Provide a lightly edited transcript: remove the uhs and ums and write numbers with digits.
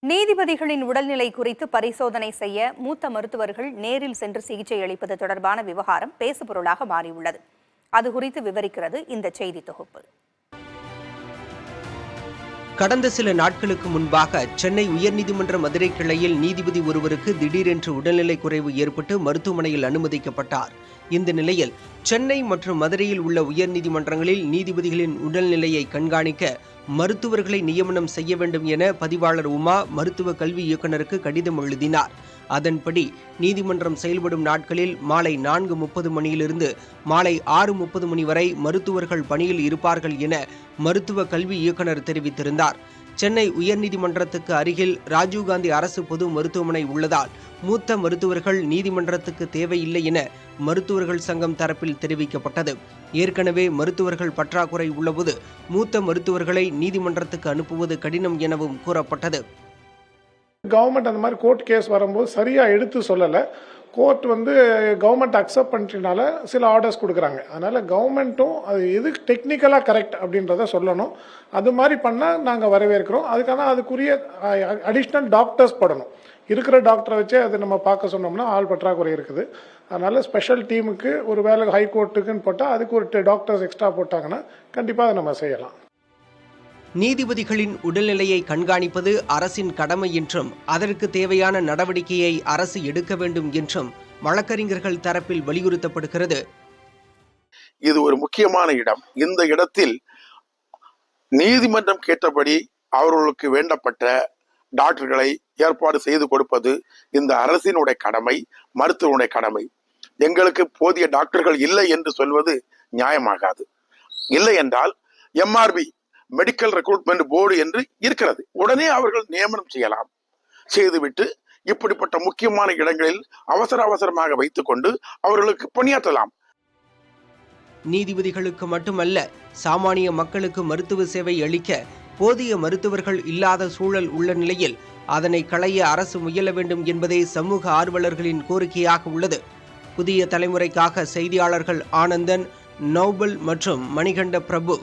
நீதிபதிகளின் உடல்நிலை குறித்து பரிசோதனை செய்ய மூத்த மருத்துவர்கள் நேரில் சென்று சிகிச்சை அளிப்பது தொடர்பான விவகாரம் பேசுபொருளாக மாறியுள்ளது. அது குறித்து விவரிக்கிறது இந்த செய்தி தொகுப்பு. கடந்த சில நாட்களுக்கு முன்பாக சென்னை உயர்நீதிமன்ற மதுரை கிளையில் நீதிபதி ஒருவருக்கு திடீரென்று உடல்நிலை குறைவு ஏற்பட்டு மருத்துவமனையில் அனுமதிக்கப்பட்டார். இந்த நிலையில் சென்னை மற்றும் மதுரையில் உள்ள உயர்நீதிமன்றங்களில் நீதிபதிகளின் உடல்நிலையை கண்காணிக்க மருத்துவர்களை நியமனம் செய்ய வேண்டும் என பதிவாளர் உமா மருத்துவ கல்வி இயக்குநருக்கு கடிதம் எழுதினார். அதன்படி நீதிமன்றம் செயல்படும் நாட்களில் மாலை 4:30 மணியிலிருந்து மாலை 6:30 மணி வரை மருத்துவர்கள் பணியில் இருப்பார்கள் என மருத்துவ கல்வி இயக்குநர் தெரிவித்திருந்தார். சென்னை உயர்நீதிமன்றத்துக்கு அருகில் ராஜீவ்காந்தி அரசு பொது மருத்துவமனை உள்ளதால் மூத்த மருத்துவர்கள் நீதிமன்றத்துக்கு தேவையில்லை என மருத்துவர்கள் சங்கம் தரப்பில் தெரிவிக்கப்பட்டது. ஏற்கனவே மருத்துவர்கள் பற்றாக்குறை உள்ளபோது மூத்த மருத்துவர்களை நீதிமன்றத்துக்கு அனுப்புவது கடினம் எனவும் கூறப்பட்டது. கவர்மெண்ட் அந்த மாதிரி கோர்ட் கேஸ் வரும்போது சரியா எடுத்து சொல்லலை. கோர்ட் கவர்மெண்ட் அக்செப்ட் பண்ணிட்டனால சில ஆர்டர்ஸ் கொடுக்குறாங்க. அதனால கவர்மெண்ட்டும் அது எது டெக்னிக்கலாக கரெக்ட் அப்படின்றத சொல்லணும். அது மாதிரி பண்ணால் நாங்கள் வரவேற்கிறோம். அதுக்குரிய அடிஷ்னல் டாக்டர்ஸ் போடணும். இருக்கிற டாக்டரை வச்சே அது நம்ம பார்க்க சொன்னோம்னா ஆள் பற்றாக்குறை இருக்குது. அதனால ஸ்பெஷல் டீமுக்கு ஒரு வேலை ஹைகோர்ட்டுக்குன்னு போட்டால் அதுக்கு ஒரு டாக்டர்ஸ் எக்ஸ்ட்ரா போட்டாங்கன்னா கண்டிப்பாக அதை நம்ம செய்யலாம். நீதிபதிகளின் உடல்நிலையை கண்காணிப்பது அரசின் கடமை என்றும் அதற்கு தேவையான நடவடிக்கையை அரசு எடுக்க வேண்டும் என்றும் வழக்கறிஞர்கள் தரப்பில் வலியுறுத்தப்படுகிறது. இது ஒரு முக்கியமான இடம். இந்த இடத்தில் நீதிமன்றம் கேட்டபடி அவர்களுக்கு வேண்டப்பட்ட டாக்டர்களை ஏற்பாடு செய்து கொடுப்பது இந்த அரசினுடைய கடமை, மருத்துவனுடைய கடமை. எங்களுக்கு போதிய டாக்டர்கள் இல்லை என்று சொல்வது நியாயமாகாது. இல்லை என்றால் MRB மெடிக்கல் ரெக்ரூட்மெண்ட் போர்டு என்று இருக்கிறது. உடனே அவர்கள் நியமனம் செய்யலாம். செய்துவிட்டு இப்படிப்பட்ட முக்கியமான இடங்களில் அவசரமாக வைத்துக் கொண்டு அவர்களுக்கு பணியாற்றலாம். நீதிபதிகளுக்கு மட்டுமல்ல, சாமானிய மக்களுக்கு மருத்துவ சேவை அளிக்க போதிய மருத்துவர்கள் இல்லாத சூழல் உள்ள நிலையில் அதனை களைய அரசு முயல வேண்டும் என்பதே சமூக ஆர்வலர்களின் கோரிக்கையாக உள்ளது. புதிய தலைமுறைக்காக செய்தியாளர்கள் ஆனந்தன், நௌபல் மற்றும் மணிகண்ட பிரபு.